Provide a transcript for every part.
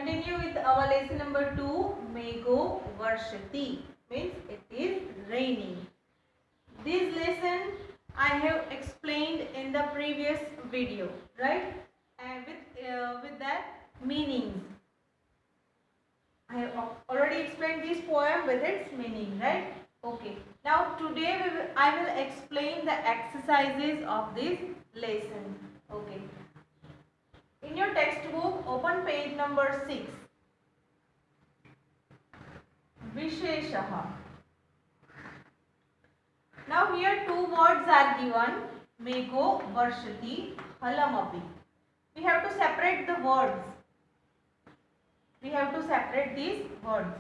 continue with our lesson number 2. Mego Varshati means it is raining. This lesson I have explained in the previous video, right? And with that meanings. I have already explained this poem with its meaning, right? Okay. Now today I will explain the exercises of this lesson. Okay. In your textbook, open page number 6. Visheshaha. Now here two words are given. Mego Varshati Halamapi. We have to separate the words. We have to separate these words.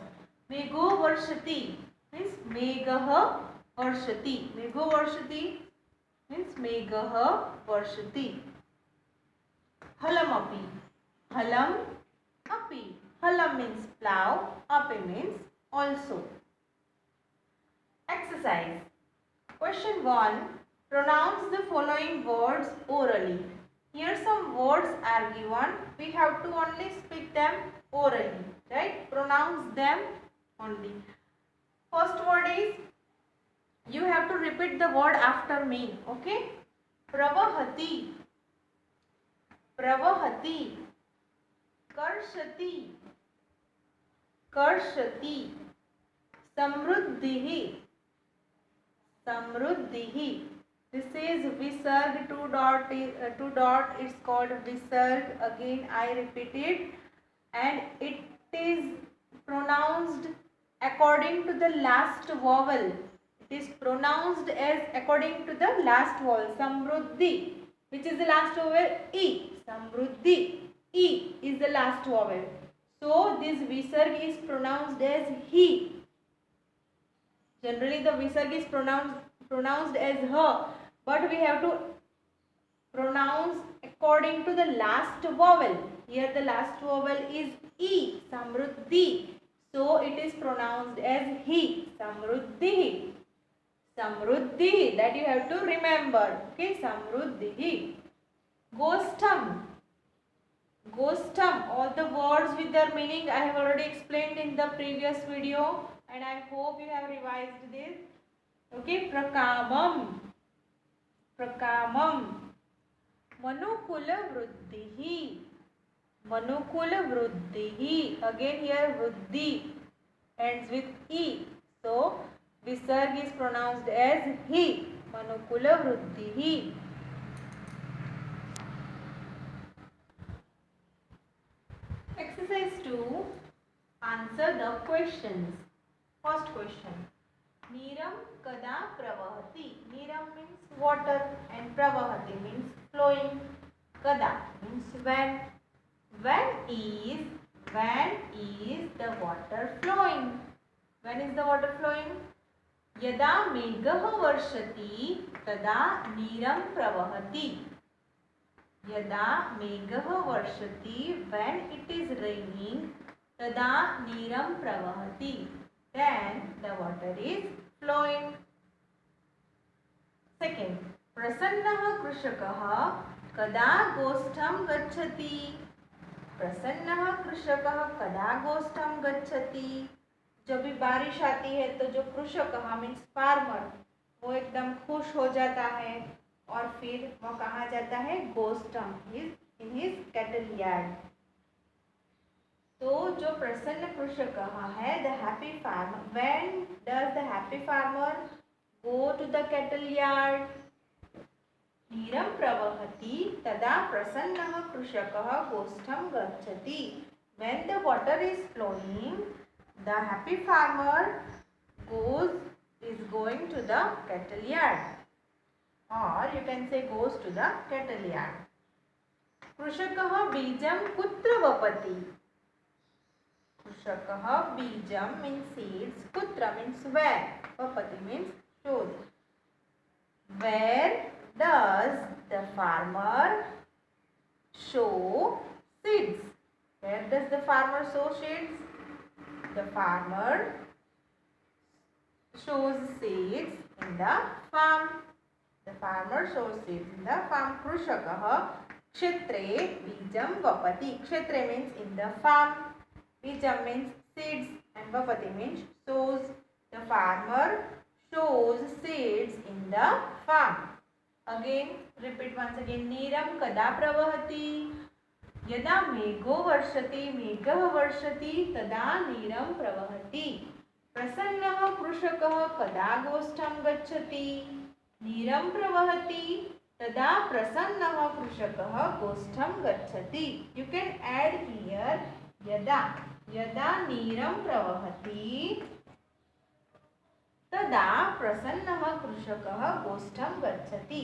Mego Varshati means Megah Varshati. Mego Varshati means Megah Varshati. Halamapi. Halam api. Halam means plow. Api means also. Exercise. Question 1. Pronounce the following words orally. Here some words are given. We have to only speak them orally. Right? Pronounce them only. First word is, you have to repeat the word after me. Okay? Pravahati. Pravahati. Karshati. Karshati. Samruddhihi. Samruddhihi. This is Visarg, two dot, it's called Visarg. Again I repeat it, and it is pronounced according to the last vowel. It is pronounced as according to the last vowel. Samruddhi. Which is the last vowel? E. Samruddhi. E is the last vowel. So this Visarg is pronounced as he. Generally the Visarg is pronounced as her, but we have to pronounce according to the last vowel. Here the last vowel is E. Samruddhi. So it is pronounced as he. Samruddhi. Samruddhi. That you have to remember. Okay. Samruddhi. Ghostam. Ghostam. All the words with their meaning I have already explained in the previous video, and I hope you have revised this. Okay. Prakamam. Prakamam. Manukula Vruddhihi. Manukula Vruddhihi. Again here Vruddhi ends with E. So Visarg is pronounced as he. Manukula Vruddhihi. Exercise 2. Answer the questions. First question. Niram kada pravahati. Niram means water and pravahati means flowing. Kada means when. When is the water flowing? When is the water flowing? Yada megah varshati tada niram pravahati. Yada megah varshati, when it is raining, tada niram pravahati, then the water is flowing. Second, prasannah krishakah kada gostham gacchati. प्रसन्नः कृषकः कदा गोष्ठम गच्छति. जब भी बारिश आती है तो जो कृषक मीन्स फार्मर, वो एकदम खुश हो जाता है और फिर वो कहाँ जाता है? गोष्ठम, इन हिज कैटल यार्ड. तो जो प्रसन्न कृषक है, the happy farmer, when does the happy farmer go to the cattle yard? नीरम प्रवहति तदा प्रसन्नः कृषकः गोष्ठम गच्छति. When the water is flowing, the happy farmer is going to the cattle yard, or you can say goes to the cattle yard. कृषकः बीजम कुत्र वपति. कृषकः बीजम means seeds, kutra means where, vapati means shows. Where does the farmer sow seeds? Where does the farmer sow seeds? The farmer sows seeds in the farm. The farmer sows seeds in the farm. Krushakah kshetre bijam vapati. Kshetre means in the farm. Bijam means seeds and Vapati means sows. The farmer sows seeds in the farm. Again, repeat once again. Neeram kada pravahati. यदा मेघो वर्षति मेघः वर्षति तदा नीरं प्रवहति. प्रसन्नः कृषकः कदा गोष्ठं गच्छति. नीरं प्रवहति तदा प्रसन्नः कृषकः गोष्ठं गच्छति. You can add here यदा. यदा नीरं प्रवहति तदा प्रसन्नः कृषकः गोष्ठं गच्छति.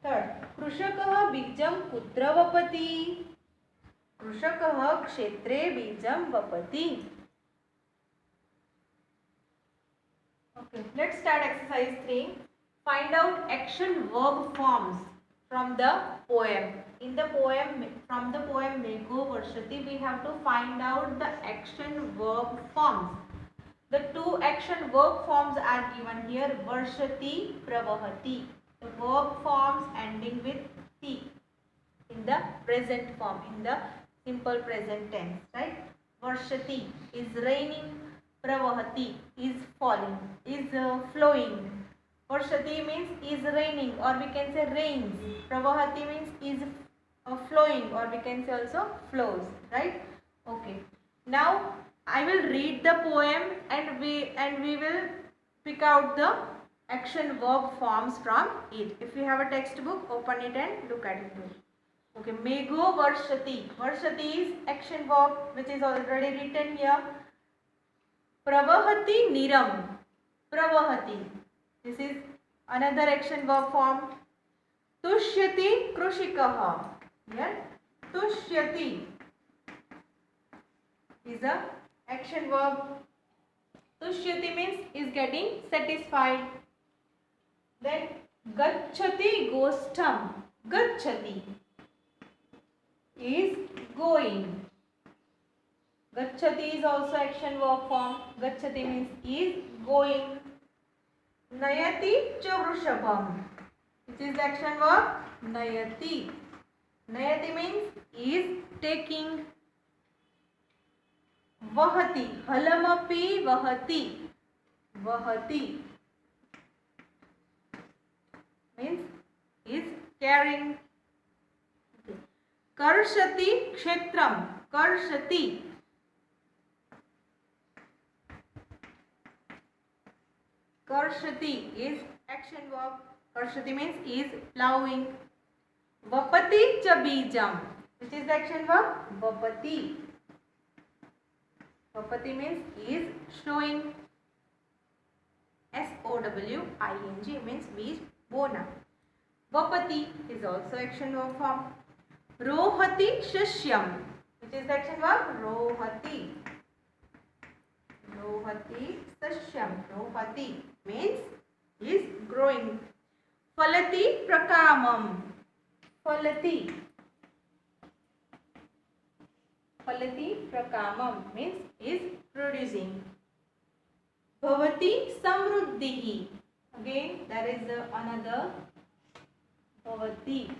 थर्ड, कृषकः बीजं कुत्र वपति. कृषकः क्षेत्रे बीजं वपति. Okay, let's start exercise 3. Find out action verb forms from the poem. In the poem, from the poem Megho Varshati, we have to find out the action verb forms. The two action verb forms are given here. Varshati, Pravahati. The verb forms ending with ti in the present form, in the simple present tense, right? Varshati is raining. Pravahati is falling, is flowing. Varshati means is raining, or we can say rains. Pravahati means is flowing, or we can say also flows, right? Okay. Now I will read the poem and we will pick out the action verb forms from it. If you have a textbook, open it and look at it. Okay. Megho Varshati. Varshati is action verb which is already written here. Pravahati Niram. Pravahati. This is another action verb form. Tushyati Krushikaha. Here Tushyati is a action verb. Tushyati means is getting satisfied. Then Gacchati Goshtham. Gacchati is going. Gacchati is also action verb form. Gacchati means is going. Nayati cha vrushabham. Which is the action verb? Nayati. Nayati means is taking. Vahati. Halamapi vahati. Vahati means is carrying. Karshati kshetram. Karshati. Karshati is action verb. Karshati means is plowing. Vapati cha bijam. Which is the action verb? Vapati. Vapati means is showing. SOWING means bij bona. Vapati is also action verb form. Rohati shishyam. Which is the action verb? Rohati. Rohati sashyam. Rohati means is growing. Falati prakamam. Falati. Falati prakamam means is producing. Bhavati samruddhihi. Again there is another bhavati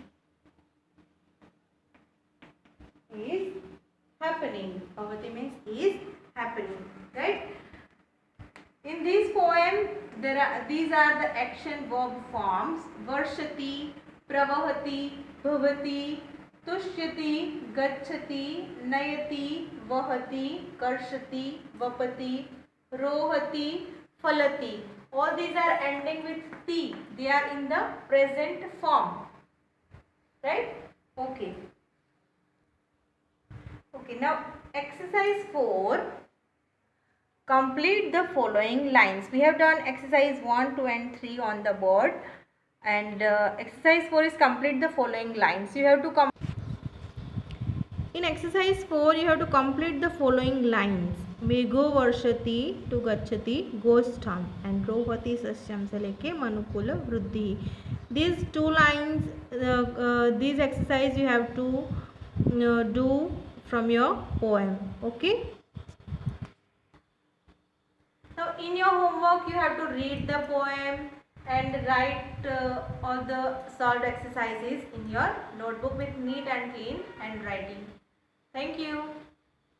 is happening. Bhavati means is happening, right? In this poem these are the action verb forms. Varshati, Pravahati, Bhavati, Tushyati, Gacchati, Nayati, Vahati, Karshati, Vapati, Rohati, Falati. All these are ending with ti. They are in the present form, right? Okay. Okay, now exercise 4. Complete the following lines. We have done exercise 1, 2 and 3 on the board, and exercise 4 is complete the following lines. You have to in exercise 4 you have to complete the following lines. Megho Varshati to Gacchati Goshtham and Rohati Sasyam se leke Manukula Vruddhi. These two lines, these exercise you have to do from your poem. Okay. Now in your homework you have to read the poem and write all the solved exercises in your notebook with neat and clean handwriting. Thank you.